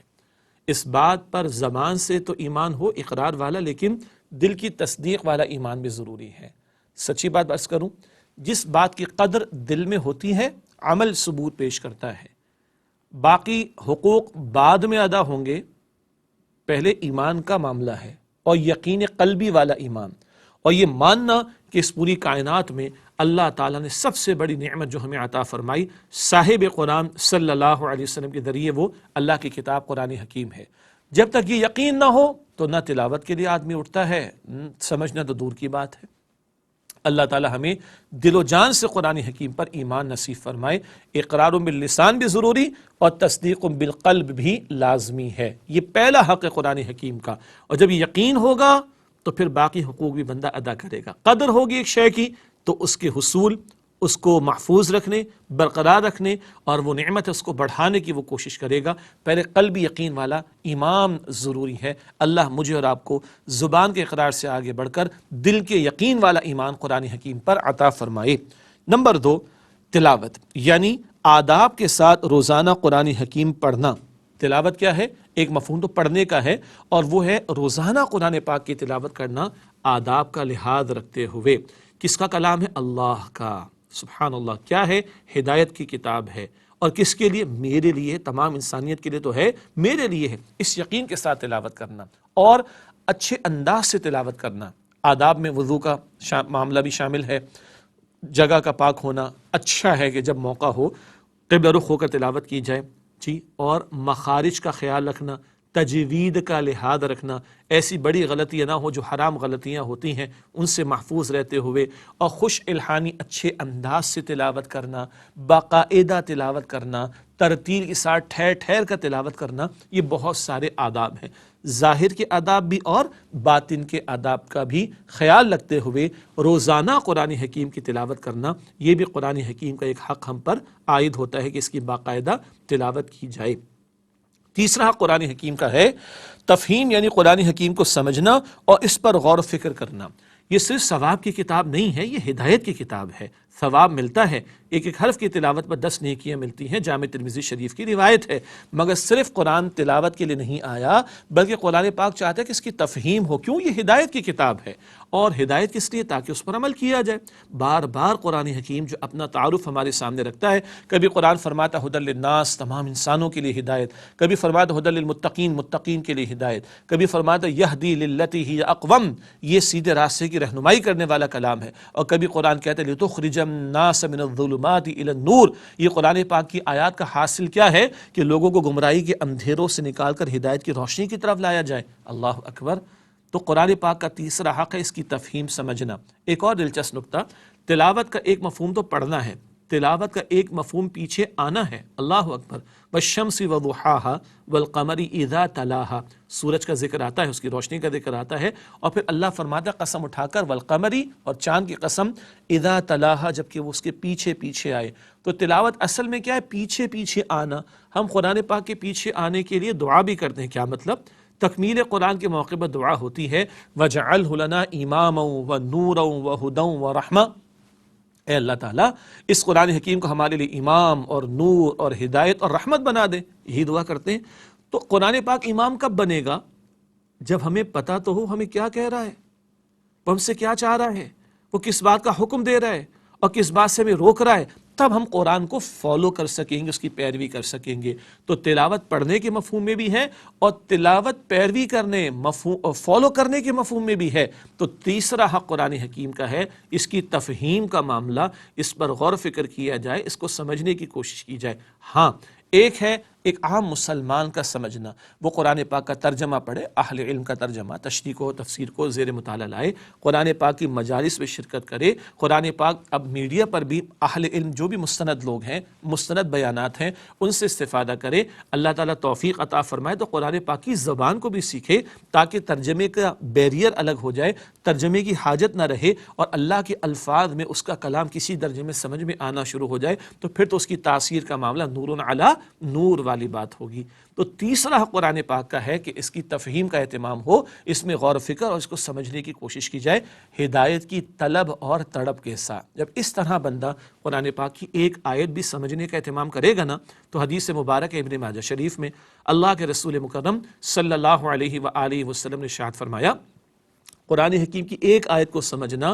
اس بات پر زبان سے تو ایمان ہو اقرار والا، لیکن دل کی تصدیق والا ایمان بھی ضروری ہے۔ سچی بات بس کروں، جس بات کی قدر دل میں ہوتی ہے عمل ثبوت پیش کرتا ہے۔ باقی حقوق بعد میں ادا ہوں گے، پہلے ایمان کا معاملہ ہے، اور یقین قلبی والا ایمان، اور یہ ماننا کہ اس پوری کائنات میں اللہ تعالیٰ نے سب سے بڑی نعمت جو ہمیں عطا فرمائی صاحب قرآن صلی اللہ علیہ وسلم کے ذریعے، وہ اللہ کی کتاب قرآن حکیم ہے۔ جب تک یہ یقین نہ ہو تو نہ تلاوت کے لیے آدمی اٹھتا ہے، سمجھنا تو دور کی بات ہے۔ اللہ تعالیٰ ہمیں دل و جان سے قرآن حکیم پر ایمان نصیب فرمائے۔ اقرار باللسان بھی ضروری، اور تصدیق بالقلب بھی لازمی ہے۔ یہ پہلا حق ہے قرآن حکیم کا، اور جب یہ یقین ہوگا تو پھر باقی حقوق بھی بندہ ادا کرے گا۔ قدر ہوگی ایک شے کی تو اس کے حصول، اس کو محفوظ رکھنے، برقرار رکھنے، اور وہ نعمت اس کو بڑھانے کی وہ کوشش کرے گا۔ پہلے قلبی یقین والا ایمان ضروری ہے۔ اللہ مجھے اور آپ کو زبان کے اقرار سے آگے بڑھ کر دل کے یقین والا ایمان قرآن حکیم پر عطا فرمائے۔ نمبر 2، تلاوت، یعنی آداب کے ساتھ روزانہ قرآن حکیم پڑھنا۔ تلاوت کیا ہے؟ ایک مفہوم تو پڑھنے کا ہے، اور وہ ہے روزانہ قرآن پاک کی تلاوت کرنا آداب کا لحاظ رکھتے ہوئے۔ کس کا کلام ہے؟ اللہ کا۔ سبحان اللہ، کیا ہے؟ ہدایت کی کتاب ہے، اور کس کے لیے؟ میرے لیے، تمام انسانیت کے لیے تو ہے، میرے لیے ہے۔ اس یقین کے ساتھ تلاوت کرنا، اور اچھے انداز سے تلاوت کرنا۔ آداب میں وضو کا معاملہ بھی شامل ہے، جگہ کا پاک ہونا۔ اچھا ہے کہ جب موقع ہو قبلہ رخ ہو کر تلاوت کی جائے، جی، اور مخارج کا خیال رکھنا، تجوید کا لحاظ رکھنا، ایسی بڑی غلطیاں نہ ہو جو حرام غلطیاں ہوتی ہیں، ان سے محفوظ رہتے ہوئے، اور خوش الحانی اچھے انداز سے تلاوت کرنا، باقاعدہ تلاوت کرنا، ترتیل کے ساتھ ٹھہر ٹھہر کر تلاوت کرنا۔ یہ بہت سارے آداب ہیں، ظاہر کے آداب بھی اور باطن کے آداب کا بھی خیال رکھتے ہوئے روزانہ قرآن حکیم کی تلاوت کرنا، یہ بھی قرآن حکیم کا ایک حق ہم پر عائد ہوتا ہے کہ اس کی باقاعدہ تلاوت کی جائے۔ تیسرا حق قرآن حکیم کا ہے تفہیم، یعنی قرآن حکیم کو سمجھنا اور اس پر غور و فکر کرنا۔ یہ صرف ثواب کی کتاب نہیں ہے، یہ ہدایت کی کتاب ہے۔ ثواب ملتا ہے، ایک ایک حرف کی تلاوت پر 10 نیکیاں ملتی ہیں، جامع ترمذی شریف کی روایت ہے۔ مگر صرف قرآن تلاوت کے لیے نہیں آیا، بلکہ قرآن پاک چاہتا ہے کہ اس کی تفہیم ہو۔ کیوں؟ یہ ہدایت کی کتاب ہے، اور ہدایت کس لیے؟ تاکہ اس پر عمل کیا جائے۔ بار بار قرآن حکیم جو اپنا تعارف ہمارے سامنے رکھتا ہے، کبھی قرآن فرماتا ہے ہدی للناس، تمام انسانوں کے لیے ہدایت، کبھی فرماتا ہے ہدی للمتقین، متقین کے لیے ہدایت، کبھی فرماتا ہے یہدی للتی ہی اقوم، یہ سیدھے راستے کی رہنمائی کرنے والا کلام ہے، اور کبھی قرآن کہتا ہے لتخرج الناس من الظلمات الى النور، یہ قرآن پاک کی آیات کا حاصل کیا ہے کہ لوگوں کو گمراہی کے اندھیروں سے نکال کر ہدایت کی روشنی کی طرف لایا جائے۔ اللہ اکبر۔ تو قرآن پاک کا تیسرا حق ہے اس کی تفہیم سمجھنا۔ ایک اور دلچسپ نکتہ، تلاوت کا ایک مفہوم تو پڑھنا ہے، تلاوت کا ایک مفہوم پیچھے آنا ہے۔ اللہ اکبر۔ والشمس وضحاها والقمر اذا تلاها، سورج کا ذکر آتا ہے، اس کی روشنی کا ذکر آتا ہے، اور پھر اللہ فرماتا ہے قسم اٹھا کر والقمری، اور چاند کی قسم، اذا تلاها، جبکہ وہ اس کے پیچھے پیچھے آئے۔ تو تلاوت اصل میں کیا ہے؟ پیچھے پیچھے آنا۔ ہم قرآن پاک کے پیچھے آنے کے لیے دعا بھی کرتے ہیں۔ کیا مطلب؟ تکمیل قرآن کے موقع پر دعا ہوتی ہے وَجَعَلْهُ لَنَا إِمَامًا وَنُورًا وَهُدًى وَرَحْمَةً، اے اللہ تعالیٰ اس قرآن حکیم کو ہمارے لیے امام اور نور اور ہدایت اور رحمت بنا دے، یہی دعا کرتے ہیں۔ تو قرآن پاک امام کب بنے گا؟ جب ہمیں پتہ تو ہو ہمیں کیا کہہ رہا ہے، وہ ہم سے کیا چاہ رہا ہے، وہ کس بات کا حکم دے رہا ہے، اور کس بات سے ہمیں روک رہا ہے۔ تب ہم قرآن کو فالو کر سکیں گے، اس کی پیروی کر سکیں گے۔ تو تلاوت پڑھنے کے مفہوم میں بھی ہے اور تلاوت پیروی کرنے فالو کرنے کے مفہوم میں بھی ہے۔ تو تیسرا حق قرآن حکیم کا ہے، اس کی تفہیم کا معاملہ، اس پر غور و فکر کیا جائے، اس کو سمجھنے کی کوشش کی جائے۔ ہاں ایک ہے ایک عام مسلمان کا سمجھنا، وہ قرآن پاک کا ترجمہ پڑھے، اہل علم کا ترجمہ، تشریح کو تفسیر کو زیر مطالعہ لائے، قرآن پاک کی مجالس میں شرکت کرے۔ قرآن پاک اب میڈیا پر بھی اہل علم جو بھی مستند لوگ ہیں، مستند بیانات ہیں، ان سے استفادہ کرے۔ اللہ تعالیٰ توفیق عطا فرمائے تو قرآن پاک کی زبان کو بھی سیکھے تاکہ ترجمے کا بیریئر الگ ہو جائے، ترجمے کی حاجت نہ رہے، اور اللہ کے الفاظ میں اس کا کلام کسی درجے میں سمجھ میں آنا شروع ہو جائے تو پھر تو اس کی تاثیر کا معاملہ نور علی نور والی بات ہوگی۔ تو تیسرا حق قرآن پاک کا ہے کہ اس کی تفہیم کا اہتمام ہو، اس میں غور و فکر اور اس کو سمجھنے کی کوشش کی جائے ہدایت کی طلب اور تڑپ کے ساتھ۔ جب اس طرح بندہ قرآن پاک کی ایک آیت بھی سمجھنے کا اہتمام کرے گا نا، تو حدیث مبارک ابن ماجہ شریف میں اللہ کے رسول مکرم صلی اللہ علیہ وآلہ وسلم نے ارشاد فرمایا، قرآن حکیم کی ایک آیت کو سمجھنا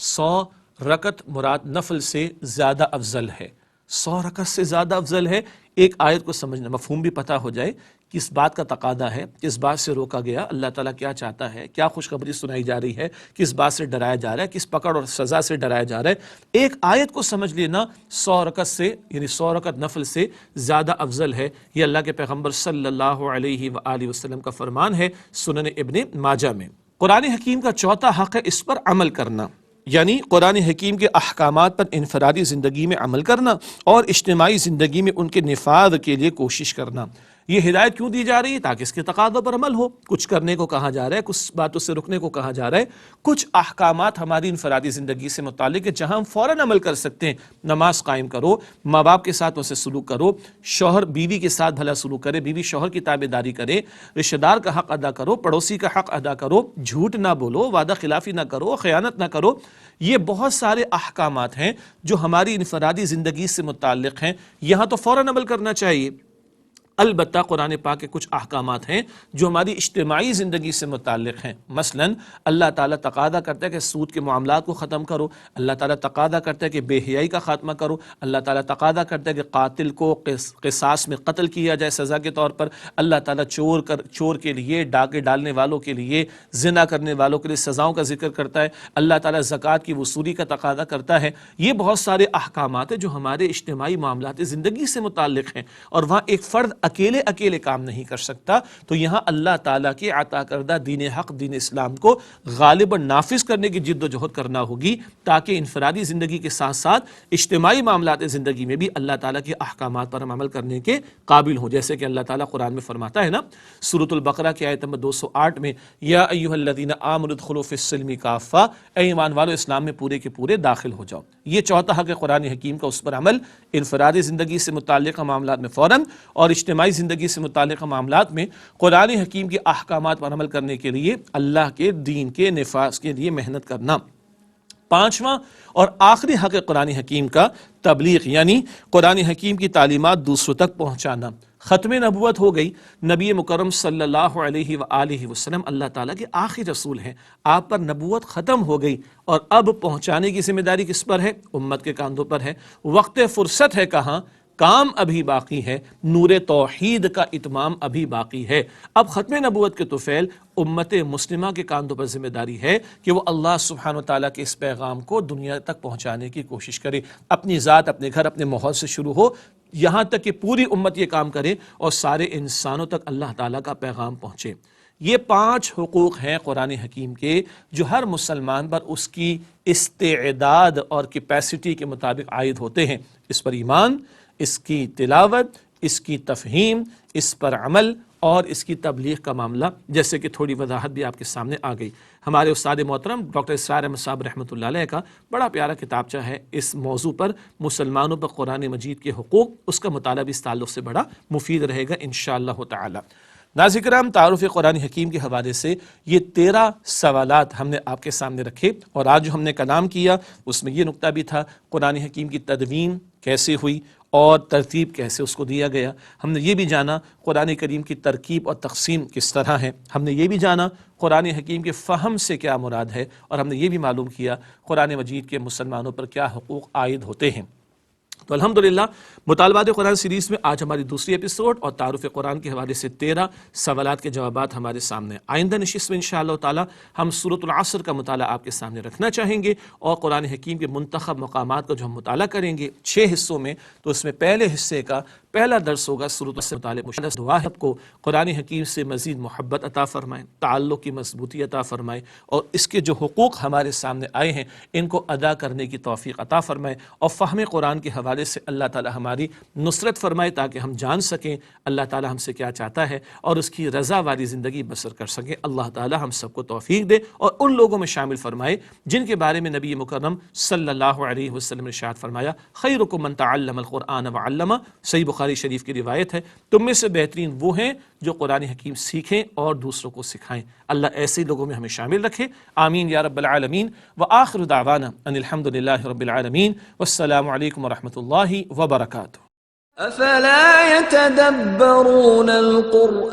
100 رکعت مراد نفل سے زیادہ افضل ہے۔ 100 رکعت سے زیادہ افضل ہے ایک آیت کو سمجھنا، مفہوم بھی پتہ ہو جائے، کس بات کا تقاضا ہے، کس بات سے روکا گیا، اللہ تعالیٰ کیا چاہتا ہے، کیا خوشخبری سنائی جا رہی ہے، کس بات سے ڈرایا جا رہا ہے، کس پکڑ اور سزا سے ڈرایا جا رہا ہے۔ ایک آیت کو سمجھ لینا 100 رکعت سے، یعنی 100 رکعت نفل سے زیادہ افضل ہے۔ یہ اللہ کے پیغمبر صلی اللہ علیہ وآلہ وسلم کا فرمان ہے سنن ابن ماجہ میں۔ قرآن حکیم کا چوتھا حق ہے اس پر عمل کرنا، یعنی قرآن حکیم کے احکامات پر انفرادی زندگی میں عمل کرنا اور اجتماعی زندگی میں ان کے نفاذ کے لیے کوشش کرنا۔ یہ ہدایت کیوں دی جا رہی ہے؟ تاکہ اس کے تقاضوں پر عمل ہو، کچھ کرنے کو کہا جا رہا ہے، کچھ باتوں سے رکنے کو کہا جا رہا ہے، کچھ احکامات ہماری انفرادی زندگی سے متعلق ہے جہاں ہم فوراً عمل کر سکتے ہیں۔ نماز قائم کرو، ماں باپ کے ساتھ اسے سلوک کرو، شوہر بیوی کے ساتھ بھلا سلوک کرے، بیوی شوہر کی تابع داری کرے، رشتہ دار کا حق ادا کرو، پڑوسی کا حق ادا کرو، جھوٹ نہ بولو، وعدہ خلافی نہ کرو، خیانت نہ کرو۔ یہ بہت سارے احکامات ہیں جو ہماری انفرادی زندگی سے متعلق ہیں، یہاں تو فوراً عمل کرنا چاہیے۔ البتہ قرآن پاک کے کچھ احکامات ہیں جو ہماری اجتماعی زندگی سے متعلق ہیں۔ مثلاً اللہ تعالیٰ تقاضا کرتا ہے کہ سود کے معاملات کو ختم کرو، اللہ تعالیٰ تقاضا کرتا ہے کہ بے حیائی کا خاتمہ کرو، اللہ تعالیٰ تقاضا کرتا ہے کہ قاتل کو قصاص میں قتل کیا جائے سزا کے طور پر، اللہ تعالیٰ چور کے لیے، ڈاکے ڈالنے والوں کے لیے، زنا کرنے والوں کے لیے سزاؤں کا ذکر کرتا ہے، اللہ تعالیٰ زکوٰۃ کی وصولی کا تقاضا کرتا ہے۔ یہ بہت سارے احکامات ہیں جو ہمارے اجتماعی معاملات زندگی سے متعلق ہیں، اور وہاں ایک فرد اکیلے کام نہیں کر سکتا، تو یہاں اللہ تعالیٰ کی عطا کردہ دین حق، دین اسلام کو غالباً نافذ کرنے کی جد و جہد کرنا ہوگی تاکہ انفرادی زندگی کے ساتھ ساتھ اجتماعی معاملات زندگی میں بھی اللہ تعالیٰ کے احکامات پر ہم عمل کرنے کے قابل ہوں۔ جیسے کہ اللہ تعالیٰ قرآن میں فرماتا ہے نا، سورۃ البقرہ کی آیت نمبر 208 میں، یا ایھا الذین آمنوا ادخلوا فی السلم کافہ، اے ایمان والو اسلام میں پورے کے پورے داخل ہو جاؤ۔ یہ چوتھا حق ہے قرآن حکیم کا، اس پر عمل انفرادی زندگی سے متعلق معاملات میں فوراً، اور اجتماعی زندگی سے متعلق معاملات میں قرآن حکیم کے احکامات پر عمل کرنے کے لیے اللہ کے دین کے نفاذ کے لیے محنت کرنا۔ پانچواں اور آخری حق قرآن حکیم کا تبلیغ، یعنی قرآن حکیم کی تعلیمات دوسروں تک پہنچانا۔ ختم نبوت ہو گئی، نبی مکرم صلی اللہ علیہ وآلہ وسلم اللہ تعالیٰ کے آخری رسول ہیں، آپ پر نبوت ختم ہو گئی، اور اب پہنچانے کی ذمہ داری کس پر ہے؟ امت کے کاندھوں پر ہے۔ وقت فرصت ہے کہاں، کام ابھی باقی ہے، نور توحید کا اتمام ابھی باقی ہے۔ اب ختم نبوت کے طفیل امت مسلمہ کے کاندھوں پر ذمہ داری ہے کہ وہ اللہ سبحانہ وتعالیٰ کے اس پیغام کو دنیا تک پہنچانے کی کوشش کرے، اپنی ذات، اپنے گھر، اپنے ماحول سے شروع ہو، یہاں تک کہ پوری امت یہ کام کرے اور سارے انسانوں تک اللہ تعالیٰ کا پیغام پہنچے۔ یہ 5 حقوق ہیں قرآن حکیم کے جو ہر مسلمان پر اس کی استعداد اور کیپیسٹی کے مطابق عائد ہوتے ہیں۔ اس پر ایمان، اس کی تلاوت، اس کی تفہیم، اس پر عمل اور اس کی تبلیغ کا معاملہ، جیسے کہ تھوڑی وضاحت بھی آپ کے سامنے آ گئی۔ ہمارے استاد محترم ڈاکٹر اسرار احمد صاحب رحمۃ اللہ علیہ کا بڑا پیارا کتابچہ ہے اس موضوع پر، مسلمانوں پر قرآن مجید کے حقوق، اس کا مطالعہ بھی اس تعلق سے بڑا مفید رہے گا انشاءاللہ تعالی۔ ناظرین کرام، تعارف قرآن حکیم کے حوالے سے یہ 13 سوالات ہم نے آپ کے سامنے رکھے، اور آج جو ہم نے کلام کیا اس میں یہ نقطہ بھی تھا قرآن حکیم کی تدوین کیسے ہوئی اور ترتیب کیسے اس کو دیا گیا۔ ہم نے یہ بھی جانا قرآن کریم کی ترکیب اور تقسیم کس طرح ہے، ہم نے یہ بھی جانا قرآن حکیم کے فہم سے کیا مراد ہے، اور ہم نے یہ بھی معلوم کیا قرآن مجید کے مسلمانوں پر کیا حقوق عائد ہوتے ہیں۔ تو الحمدللہ مطالبات قرآن سیریز میں آج ہماری دوسری ایپیسوڈ اور تعارف قرآن کے حوالے سے 13 سوالات کے جوابات ہمارے سامنے. آئندہ نشست میں انشاءاللہ تعالی ہم سورۃ العصر کا مطالعہ آپ کے سامنے رکھنا چاہیں گے اور قرآن حکیم کے منتخب مقامات کو جو ہم مطالعہ کریں گے 6 حصوں میں. تو اس میں پہلے حصے کا پہلا درس ہوگا سورۃ العصر مطالعہ. دعا ہے کو قرآن حکیم سے مزید محبت عطا فرمائے، تعلق کی مضبوطی عطا فرمائے، اور اس کے جو حقوق ہمارے سامنے آئے ہیں ان کو ادا کرنے کی توفیق عطا فرمائے، اور فہم قرآن کے حوالے سے اللہ تعالی ہماری نصرت فرمائے تاکہ ہم جان سکیں اللہ تعالی ہم سے کیا چاہتا ہے اور اس کی رضا والی زندگی بسر کر سکیں. اللہ تعالی ہم سب کو توفیق دے اور ان لوگوں میں شامل فرمائے جن کے بارے میں نبی مکرم صلی اللہ علیہ وسلم نے ارشاد فرمایا خیرکم من تعلم القرآن وعلمہ. صحیح بخاری شریف کی روایت ہے تم میں سے بہترین وہ ہیں جو قرآن حکیم سیکھیں اور دوسروں کو سکھائیں. اللہ ایسے لوگوں میں ہمیں شامل رکھے، آمین یا رب العالمین. وآخر دعوانا ان الحمد للہ رب العالمین والسلام علیکم ورحمۃ اللہ وبرکاتہ. افلا يتدبرون القرآن